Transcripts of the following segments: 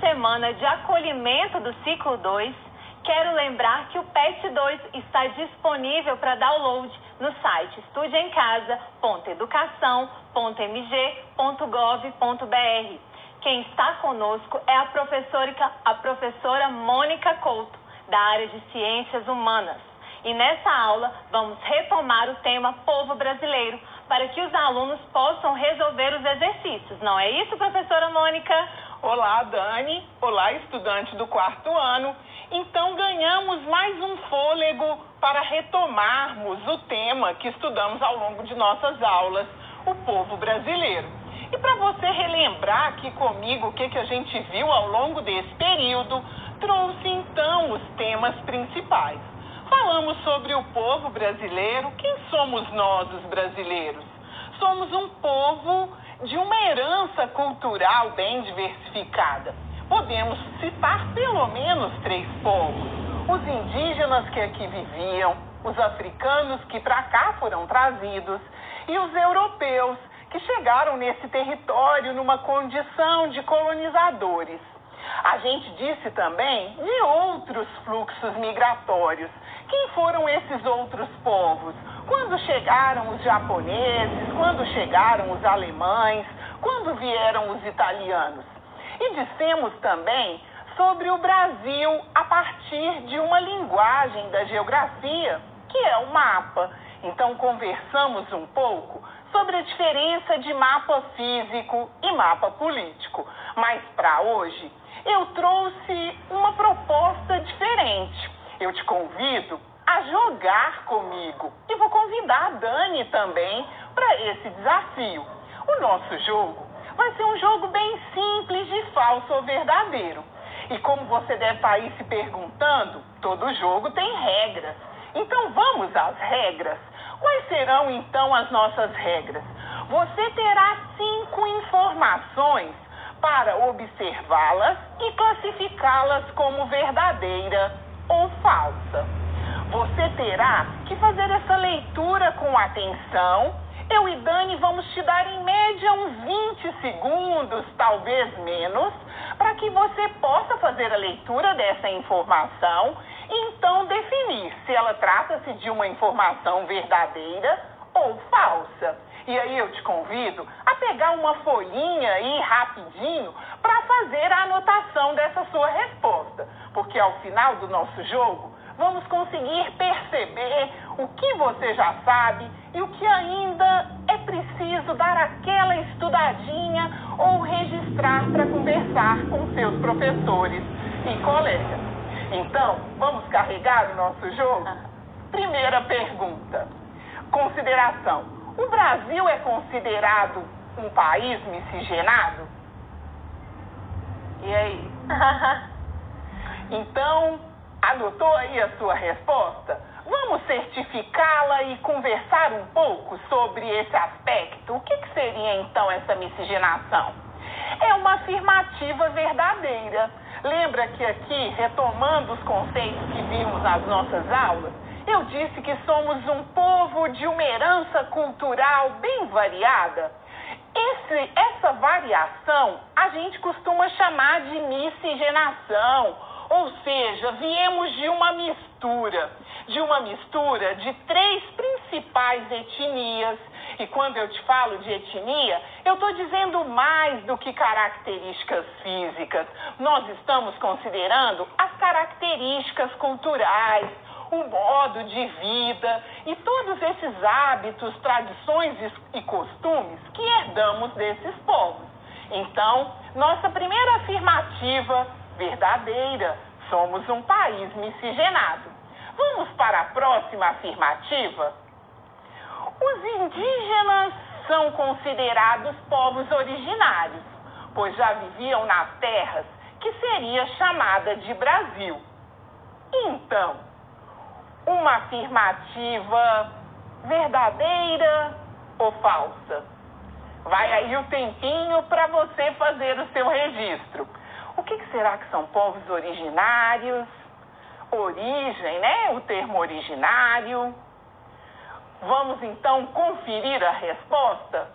semana de acolhimento do ciclo 2, quero lembrar que o PET 2 está disponível para download no site estudeemcasa.educação.mg.gov.br. Quem está conosco é a professora Mônica Couto, da área de Ciências Humanas. E nessa aula vamos retomar o tema Povo Brasileiro, para que os alunos possam resolver os exercícios. Não é isso, professora Mônica? Olá, Dani. Olá, estudante do 4º ano. Então, ganhamos mais um fôlego para retomarmos o tema que estudamos ao longo de nossas aulas, o povo brasileiro. E para você relembrar aqui comigo o que a gente viu ao longo desse período, trouxe então os temas principais. Falamos sobre o povo brasileiro. Quem somos nós, os brasileiros? Somos um povo de uma herança cultural bem diversificada. Podemos citar pelo menos 3 povos: os indígenas que aqui viviam, os africanos que para cá foram trazidos e os europeus que chegaram nesse território numa condição de colonizadores. A gente disse também de outros fluxos migratórios. Quem foram esses outros povos? Quando chegaram os japoneses, quando chegaram os alemães, quando vieram os italianos? E dissemos também sobre o Brasil a partir de uma linguagem da geografia, que é o mapa. Então, conversamos um pouco sobre a diferença de mapa físico e mapa político. Mas, para hoje, eu trouxe uma proposta diferente. Eu te convido a jogar comigo e vou convidar a Dani também para esse desafio. O nosso jogo vai ser um jogo bem simples de falso ou verdadeiro. E como você deve estar aí se perguntando, todo jogo tem regras. Então vamos às regras. Quais serão então as nossas regras? Você terá 5 informações para observá-las e classificá-las como verdadeira ou falsa. Você terá que fazer essa leitura com atenção. Eu e Dani vamos te dar em média uns 20 segundos, talvez menos, para que você possa fazer a leitura dessa informação e então definir se ela trata-se de uma informação verdadeira ou falsa. E aí eu te convido a pegar uma folhinha aí rapidinho para fazer a anotação dessa sua resposta, porque ao final do nosso jogo vamos conseguir perceber o que você já sabe e o que ainda é preciso dar aquela estudadinha ou registrar para conversar com seus professores e colegas. Então, vamos carregar o nosso jogo? Primeira pergunta. Consideração. O Brasil é considerado um país miscigenado? E aí? Então, anotou aí a sua resposta? Vamos certificá-la e conversar um pouco sobre esse aspecto. O que seria então essa miscigenação? É uma afirmativa verdadeira. Lembra que aqui, retomando os conceitos que vimos nas nossas aulas, eu disse que somos um povo de uma herança cultural bem variada? Essa variação a gente costuma chamar de miscigenação, ou seja, viemos de uma mistura de 3 principais etnias. E quando eu te falo de etnia, eu estou dizendo mais do que características físicas. Nós estamos considerando as características culturais, o modo de vida e todos esses hábitos, tradições e costumes que herdamos desses povos. Então, nossa primeira afirmativa verdadeira: somos um país miscigenado. Vamos para a próxima afirmativa? Os indígenas são considerados povos originários, pois já viviam nas terras que seria chamada de Brasil. Então, uma afirmativa verdadeira ou falsa? Vai aí o tempinho para você fazer o seu registro. O que será que são povos originários? Origem, né? O termo originário. Vamos então conferir a resposta?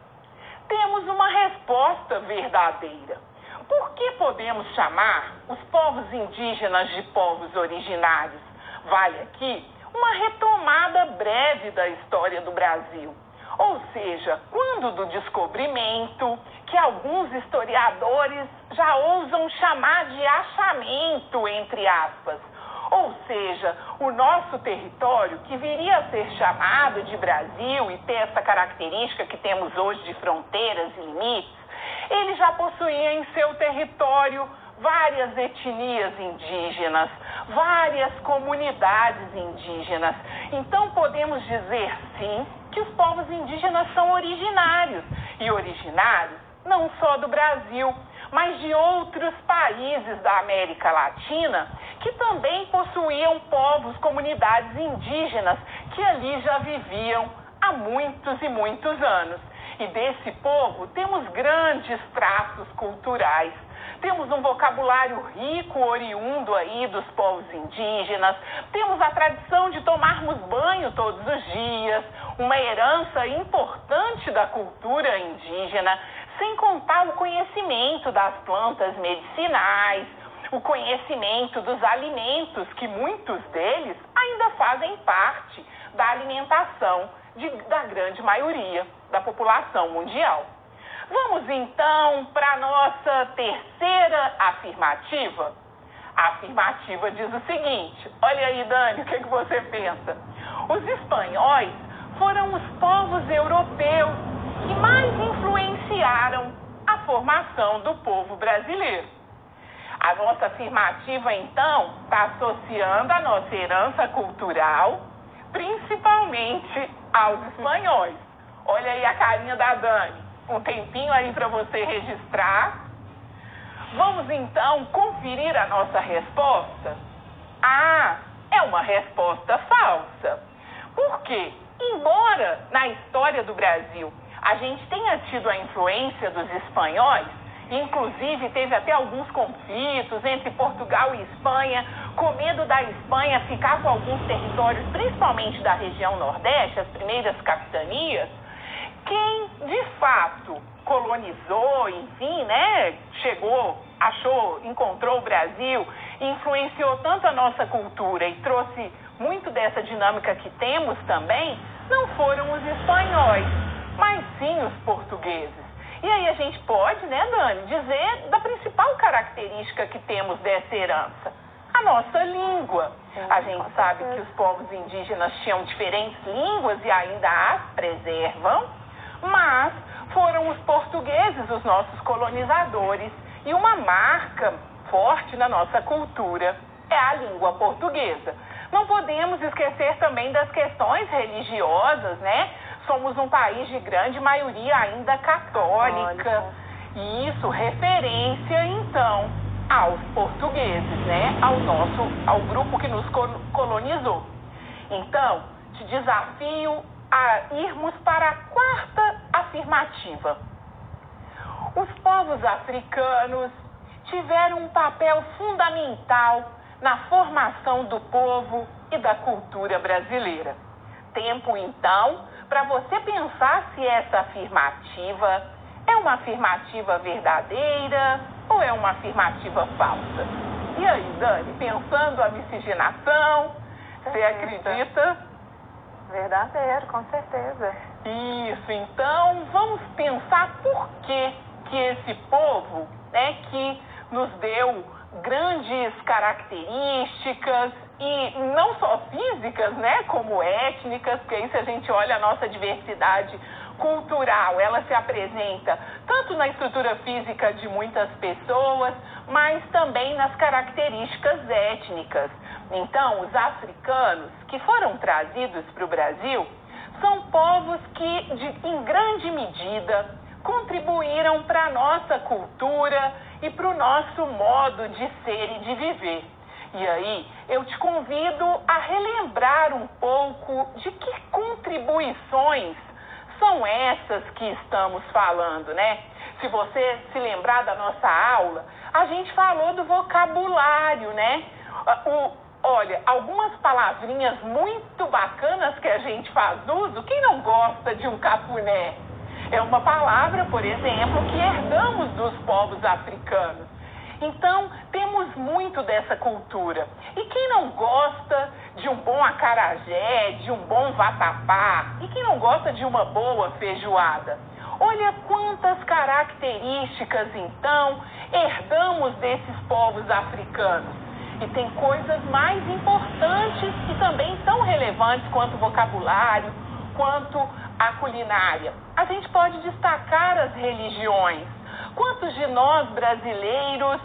Temos uma resposta verdadeira. por que podemos chamar os povos indígenas de povos originários? Vale aqui uma retomada breve da história do Brasil. Ou seja, quando do descobrimento, que alguns historiadores já ousam chamar de achamento, entre aspas. Ou seja, o nosso território, que viria a ser chamado de Brasil e ter essa característica que temos hoje de fronteiras e limites, ele já possuía em seu território várias etnias indígenas, várias comunidades indígenas. Então, podemos dizer, sim, que os povos indígenas são originários. E originários não só do Brasil, mas de outros países da América Latina, que também possuíam povos, comunidades indígenas, que ali já viviam há muitos e muitos anos. E desse povo temos grandes traços culturais. Temos um vocabulário rico, oriundo aí dos povos indígenas. Temos a tradição de tomarmos banho todos os dias, uma herança importante da cultura indígena, sem contar o conhecimento das plantas medicinais, o conhecimento dos alimentos, que muitos deles ainda fazem parte da alimentação da grande maioria da população mundial. Vamos então para a nossa terceira afirmativa. A afirmativa diz o seguinte: olha aí, Dani, o que você pensa? Os espanhóis foram os povos europeus que mais influenciaram a formação do povo brasileiro. A nossa afirmativa, então, está associando a nossa herança cultural, principalmente aos espanhóis. Olha aí a carinha da Dani. Um tempinho aí para você registrar. Vamos, então, conferir a nossa resposta? Ah, é uma resposta falsa. Por quê? Embora na história do Brasil a gente tenha tido a influência dos espanhóis, inclusive teve até alguns conflitos entre Portugal e Espanha, com medo da Espanha ficar com alguns territórios, principalmente da região Nordeste, as primeiras capitanias, quem de fato colonizou, enfim, né, chegou, achou, encontrou o Brasil, influenciou tanto a nossa cultura e trouxe muito dessa dinâmica que temos também, não foram os espanhóis, mas sim os portugueses. E aí a gente pode, né, Dani, dizer da principal característica que temos dessa herança, a nossa língua. A gente sabe que os povos indígenas tinham diferentes línguas e ainda as preservam, mas foram os portugueses os nossos colonizadores e uma marca forte na nossa cultura é a língua portuguesa. Não podemos esquecer também das questões religiosas, né? Somos um país de grande maioria ainda católica. E isso referência, então, aos portugueses, né? Ao grupo que nos colonizou. Então, te desafio a irmos para a quarta afirmativa. Os povos africanos tiveram um papel fundamental na formação do povo e da cultura brasileira. Tempo, então, para você pensar se essa afirmativa é uma afirmativa verdadeira ou é uma afirmativa falsa. E aí, Dani, pensando a miscigenação, você acredita? Verdadeiro, com certeza. Isso, então vamos pensar por que esse povo, né, que nos deu grandes características e não só físicas, né, como étnicas, porque aí se a gente olha a nossa diversidade cultural, ela se apresenta tanto na estrutura física de muitas pessoas, mas também nas características étnicas. Então, os africanos que foram trazidos para o Brasil são povos que, em grande medida, contribuíram para a nossa cultura e para o nosso modo de ser e de viver. E aí, eu te convido a relembrar um pouco de que contribuições são essas que estamos falando, né? Se você se lembrar da nossa aula, a gente falou do vocabulário, né? Olha, algumas palavrinhas muito bacanas que a gente faz uso, quem não gosta de um cafuné? É uma palavra, por exemplo, que herdamos dos povos africanos. Então, temos muito dessa cultura. E quem não gosta de um bom acarajé, de um bom vatapá? E quem não gosta de uma boa feijoada? Olha quantas características, então, herdamos desses povos africanos. E tem coisas mais importantes e também tão relevantes quanto o vocabulário, quanto a culinária. A gente pode destacar as religiões. Quantos de nós brasileiros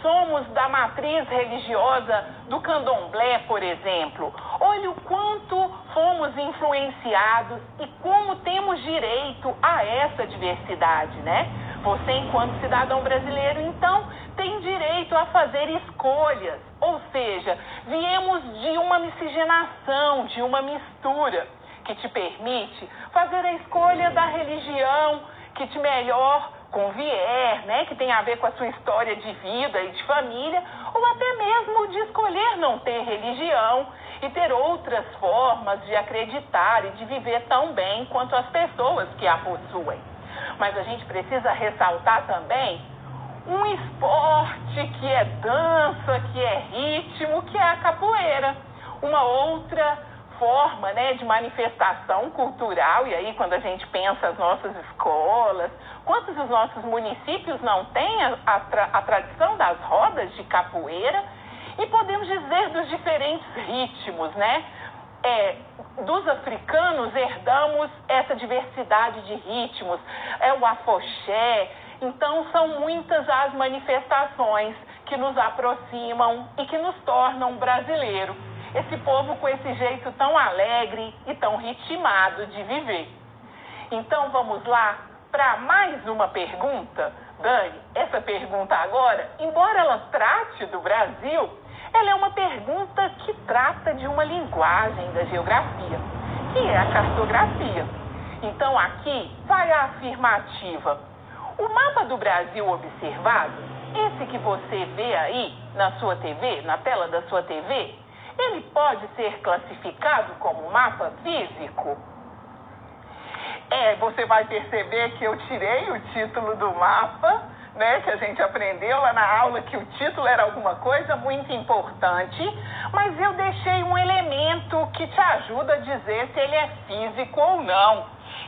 somos da matriz religiosa do candomblé, por exemplo? Olha o quanto fomos influenciados e como temos direito a essa diversidade, né? Você, enquanto cidadão brasileiro, então, tem direito a fazer escolhas. Ou seja, viemos de uma miscigenação, de uma mistura, que te permite fazer a escolha da religião que te melhor convier, né, que tem a ver com a sua história de vida e de família, ou até mesmo de escolher não ter religião e ter outras formas de acreditar e de viver tão bem quanto as pessoas que a possuem. Mas a gente precisa ressaltar também um esporte que é dança, que é ritmo, que é a capoeira. Uma outra forma, né, de manifestação cultural, e aí quando a gente pensa as nossas escolas, quantos dos nossos municípios não têm a tradição das rodas de capoeira? E podemos dizer dos diferentes ritmos, né? Dos africanos herdamos essa diversidade de ritmos, o afoxé. Então são muitas as manifestações que nos aproximam e que nos tornam brasileiro. Esse povo com esse jeito tão alegre e tão ritmado de viver. Então vamos lá para mais uma pergunta. Dani, essa pergunta agora, embora ela trate do Brasil, ela é uma pergunta que trata de uma linguagem da geografia, que é a cartografia. Então aqui vai a afirmativa. O mapa do Brasil observado, esse que você vê aí na sua TV, na tela da sua TV, ele pode ser classificado como mapa físico? Você vai perceber que eu tirei o título do mapa, né, que a gente aprendeu lá na aula que o título era alguma coisa muito importante, mas eu deixei um elemento que te ajuda a dizer se ele é físico ou não,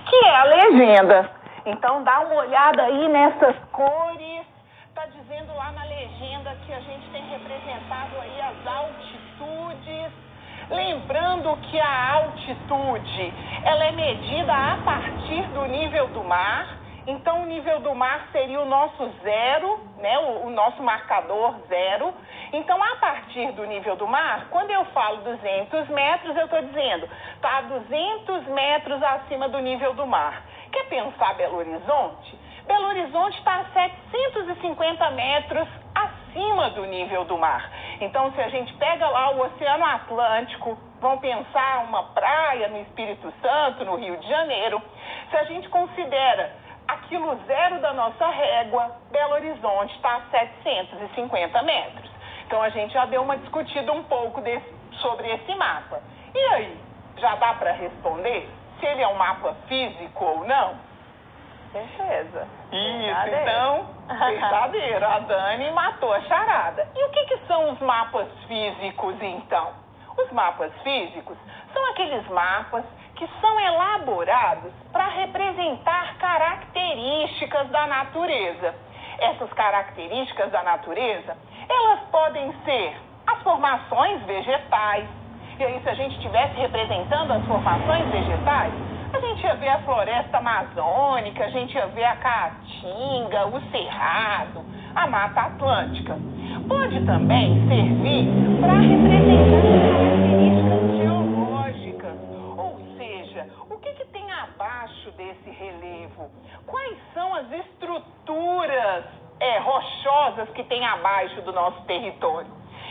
que é a legenda. Então dá uma olhada aí nessas cores, está dizendo lá na legenda que a gente tem representado aí as altitudes. Lembrando que a altitude, ela é medida a partir do nível do mar. Então, o nível do mar seria o nosso zero, né? O nosso marcador zero. Então, a partir do nível do mar, quando eu falo 200 metros, eu estou dizendo, está a 200 metros acima do nível do mar. Quer pensar Belo Horizonte? Belo Horizonte está a 750 metros acima do nível do mar. Então, se a gente pega lá o Oceano Atlântico, vamos pensar uma praia no Espírito Santo, no Rio de Janeiro, se a gente considera aquilo zero da nossa régua, Belo Horizonte está a 750 metros. Então, a gente já deu uma discutida um pouco sobre esse mapa. E aí, já dá para responder se ele é um mapa físico ou não? Certeza. Isso, Verdadeiro. então, verdadeiro. A Dani matou a charada. E o que são os mapas físicos, então? Os mapas físicos são aqueles mapas que são elaborados para representar características da natureza. Essas características da natureza, elas podem ser as formações vegetais. E aí, se a gente estivesse representando as formações vegetais, a gente ia ver a floresta amazônica, a gente ia ver a caatinga, o cerrado, a Mata Atlântica. Pode também servir para representar características geológicas, ou seja, o que tem abaixo desse relevo? Quais são as estruturas rochosas que tem abaixo do nosso território?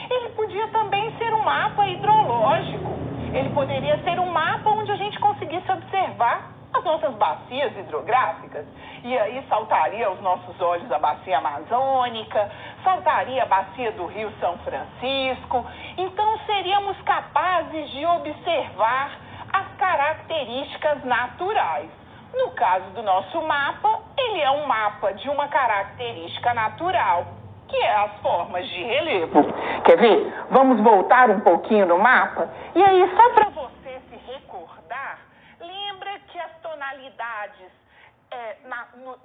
Ele podia também ser um mapa hidrológico. Ele poderia ser um mapa onde a gente conseguisse observar as nossas bacias hidrográficas. E aí saltaria aos nossos olhos a bacia amazônica, saltaria a bacia do Rio São Francisco. Então seríamos capazes de observar as características naturais. No caso do nosso mapa, ele é um mapa de uma característica natural, que é as formas de relevo. Quer ver? Vamos voltar um pouquinho no mapa? E aí, só para você se recordar, lembra que as tonalidades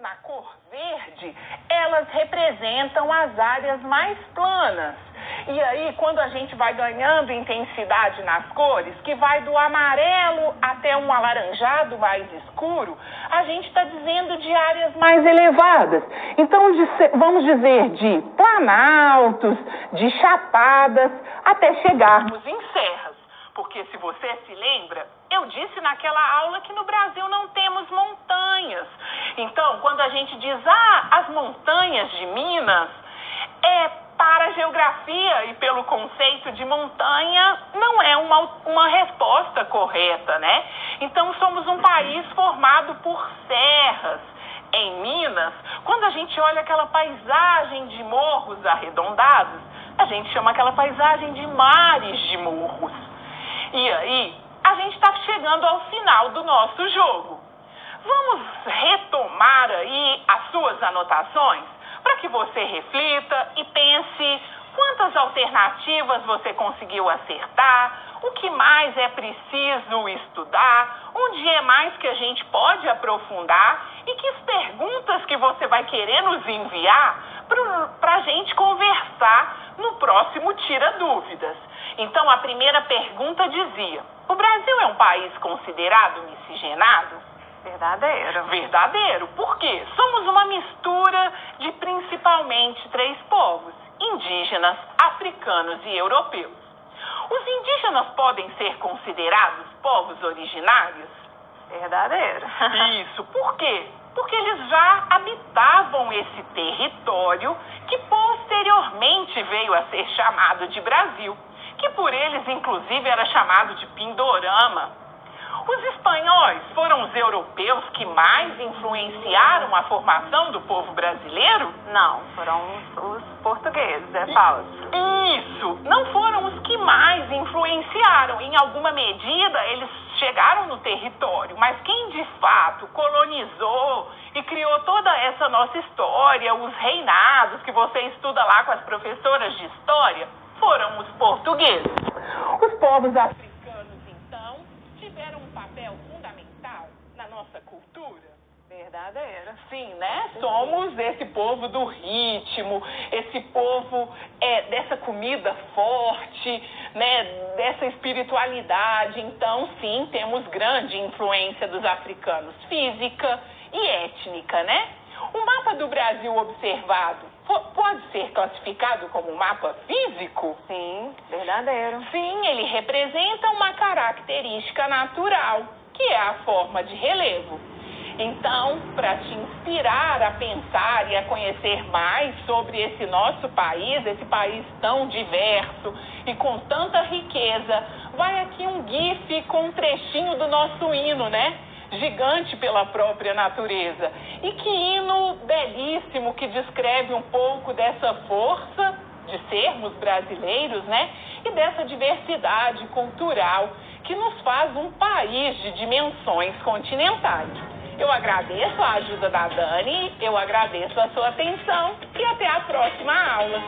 na cor verde, elas representam as áreas mais planas. E aí, quando a gente vai ganhando intensidade nas cores, que vai do amarelo até um alaranjado mais escuro, a gente está dizendo de áreas mais elevadas. Então, vamos dizer de planaltos, de chapadas, até chegarmos em serras. Porque, se você se lembra, eu disse naquela aula que no Brasil não temos montanhas. Então, quando a gente diz, as montanhas de Minas, para a geografia e pelo conceito de montanha, não é uma resposta correta, né? Então, somos um país formado por serras. Em Minas, quando a gente olha aquela paisagem de morros arredondados, a gente chama aquela paisagem de mares de morros. E aí, a gente está chegando ao final do nosso jogo. Vamos retomar aí as suas anotações para que você reflita e pense quantas alternativas você conseguiu acertar, o que mais é preciso estudar, onde é mais que a gente pode aprofundar e que perguntas que você vai querer nos enviar para a gente conversar no próximo Tira Dúvidas. Então, a primeira pergunta dizia: o Brasil é um país considerado miscigenado? Verdadeiro. Verdadeiro. Por quê? Somos uma mistura de principalmente 3 povos: indígenas, africanos e europeus. Os indígenas podem ser considerados povos originários? Verdadeiro. Isso. Por quê? Porque eles já habitavam esse território que posteriormente veio a ser chamado de Brasil, que por eles, inclusive, era chamado de Pindorama. Os espanhóis foram os europeus que mais influenciaram a formação do povo brasileiro? Não, foram os portugueses, é falso. Isso, não foram os que mais influenciaram. Em alguma medida, eles chegaram no território, mas quem de fato colonizou e criou toda essa nossa história, os reinados que você estuda lá com as professoras de história, foram os portugueses. Os povos africanos, então, tiveram um papel fundamental na nossa cultura? Verdadeiro. Sim, né? Somos esse povo do ritmo, esse povo dessa comida forte, né? Dessa espiritualidade. Então, sim, temos grande influência dos africanos, física e étnica, né? O mapa do Brasil observado pode ser classificado como um mapa físico? Sim, verdadeiro. Sim, ele representa uma característica natural, que é a forma de relevo. Então, para te inspirar a pensar e a conhecer mais sobre esse nosso país, esse país tão diverso e com tanta riqueza, vai aqui um GIF com um trechinho do nosso hino, né? Gigante pela própria natureza. E que hino belíssimo que descreve um pouco dessa força de sermos brasileiros, né? E dessa diversidade cultural que nos faz um país de dimensões continentais. Eu agradeço a ajuda da Dani, eu agradeço a sua atenção e até a próxima aula.